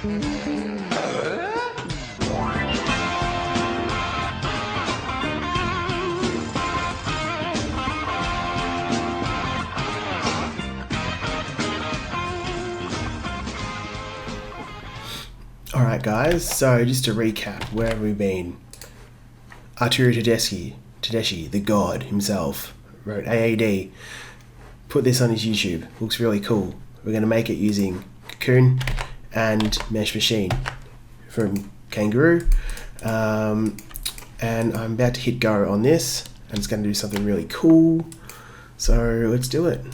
Alright guys, so just to recap, where have we been? Arturo Tedeschi, the god himself, wrote AAD, put this on his YouTube, looks really cool. We're going to make it using Cocoon and Mesh Machine from Kangaroo, and I'm about to hit go on this, and it's going to do something really cool, so let's do it.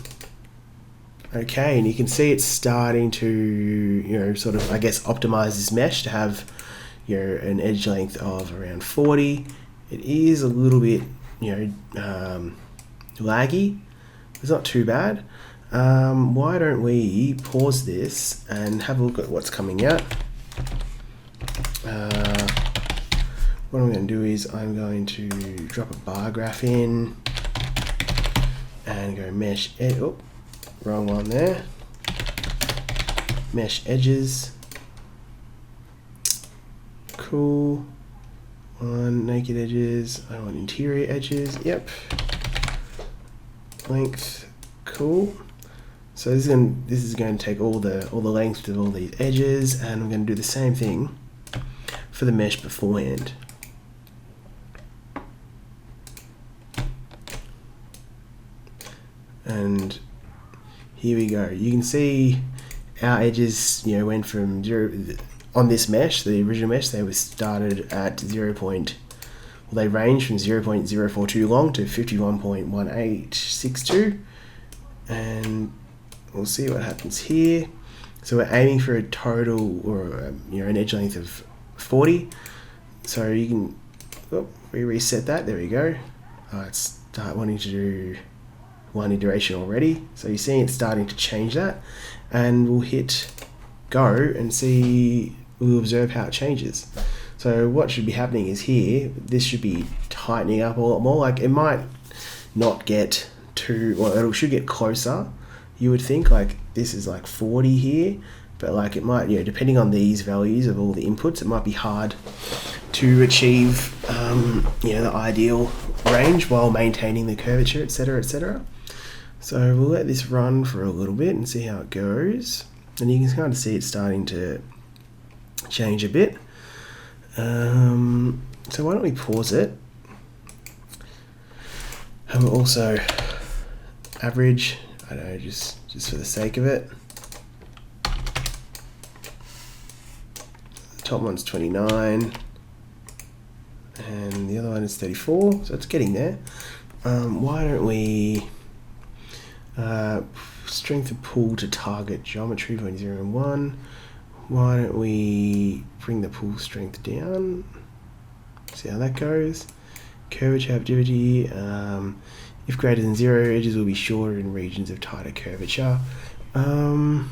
Okay, and you can see it's starting to, sort of, I guess, optimize this mesh to have, an edge length of around 40. It is a little bit, laggy. It's not too bad. Why don't we pause this and have a look at what's coming out? What I'm going to do is I'm going to drop a bar graph in and go mesh. Wrong one there. Mesh edges. Cool. On naked edges. I want interior edges. Yep. Length. Cool. So this is going to take all the length of all these edges, and I'm going to do the same thing for the mesh beforehand. And here we go. You can see our edges, went from 0 on this mesh, the original mesh. They were started at they range from 0.042 long to 51.1862, and we'll see what happens here. So we're aiming for a total, or an edge length of 40. So you can, we reset that. There we go. Let's start wanting to do one iteration already, so you're seeing it's starting to change that, and we'll hit go and we'll observe how it changes. So what should be happening is here, this should be tightening up a lot more. Like, it might not get it should get closer, you would think. Like, this is like 40 here, but like it might, depending on these values of all the inputs, it might be hard to achieve the ideal range while maintaining the curvature, etc., etc. So we'll let this run for a little bit and see how it goes. And you can kind of see it starting to change a bit. So why don't we pause it? And we'll also average, I don't know, just for the sake of it. The top one's 29. And the other one is 34, so it's getting there. Why don't we strength of pull to target geometry 0.01. Why don't we bring the pull strength down? See how that goes. Curvature activity. If greater than 0, edges will be shorter in regions of tighter curvature. Why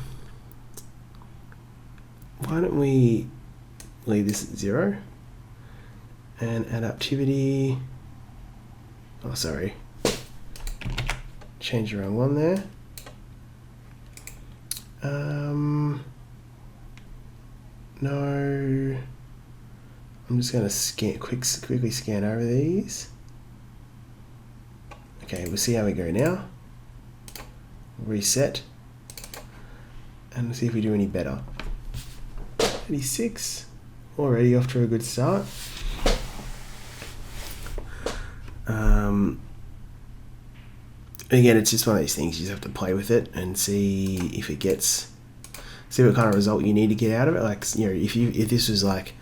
don't we leave this at 0? And adaptivity. Oh, sorry. Change the wrong one there. No. I'm just going to quickly scan over these. Okay, we'll see how we go now. Reset. And see if we do any better. 36. Already off to a good start. Again, it's just one of these things. You just have to play with it and see if it gets, see what kind of result you need to get out of it. Like, if this was like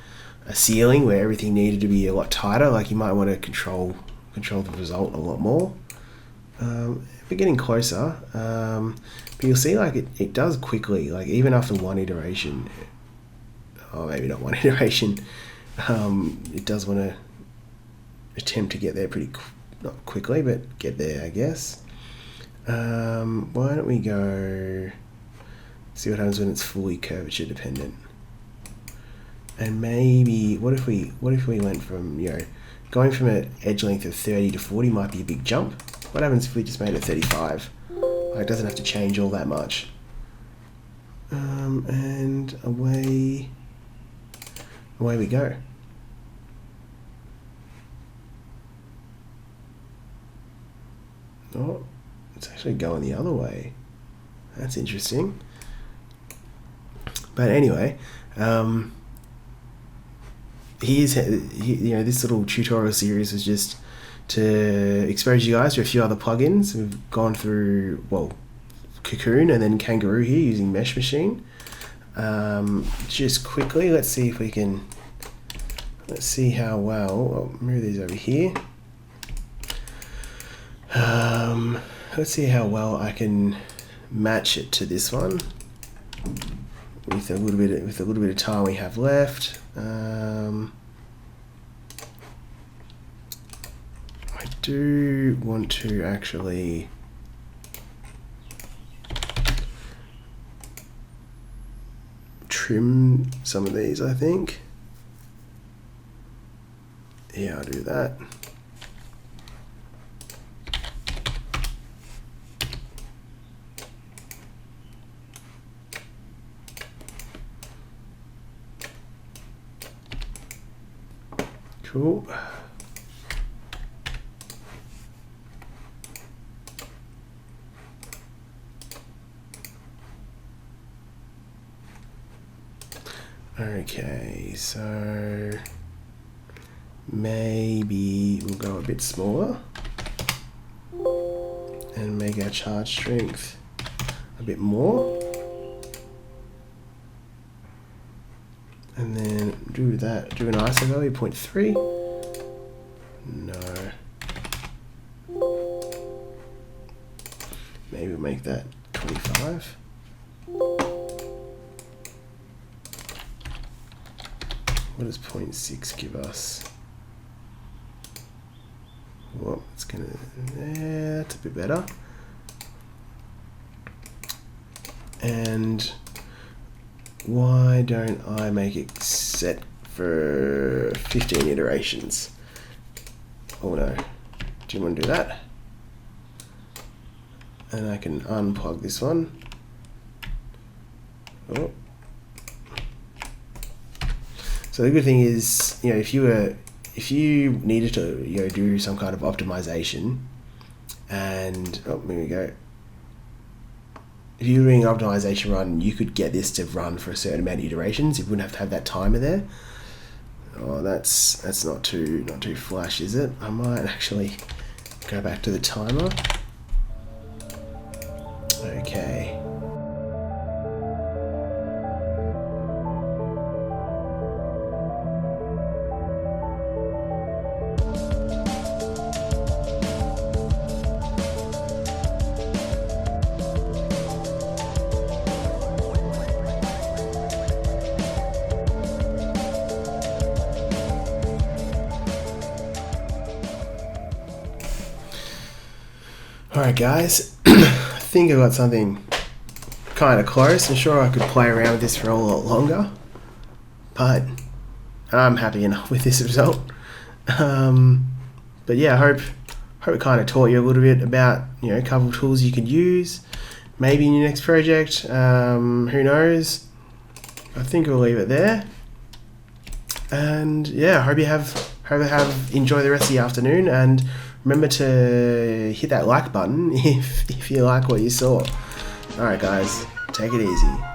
a ceiling where everything needed to be a lot tighter, like, you might want to control the result a lot more. We're getting closer, but you'll see, like, it does quickly, like, even after one iteration, or maybe not one iteration, it does want to attempt to get there not quickly, but get there, I guess. Why don't we go see what happens when it's fully curvature dependent? And maybe, what if we went from, going from an edge length of 30 to 40 might be a big jump. What happens if we just made it 35? Like, it doesn't have to change all that much. And away we go. Oh, it's actually going the other way. That's interesting. But anyway, this little tutorial series was just to expose you guys to a few other plugins. We've gone through, well, Cocoon and then Kangaroo here using Mesh Machine. Just quickly, let's see how well, I'll move these over here. Let's see how well I can match it to this one with a little bit of time we have left. I do want to actually trim some of these, I think. Yeah, I'll do that. Cool. Okay, so maybe we'll go a bit smaller and make our charge strength a bit more. And then do an ISO value 0.3. No. Maybe we'll make that 25. What does 0.6 give us? Well, it's gonna, that's a bit better. And why don't I make it set for 15 iterations? Oh no, do you want to do that? And I can unplug this one. Oh. So the good thing is, if you needed to, do some kind of optimization, and there we go. If you were doing an optimization run, you could get this to run for a certain amount of iterations. You wouldn't have to have that timer there. Oh, that's not too flash, is it? I might actually go back to the timer. Okay. Alright guys, I think I got something kind of close. I'm sure I could play around with this for a lot longer, but I'm happy enough with this result. But yeah, I hope it kind of taught you a little bit about a couple of tools you could use, maybe in your next project. Who knows? I think we'll leave it there. And yeah, I hope you have enjoy the rest of the afternoon, and remember to hit that like button if you like what you saw. Alright guys, take it easy.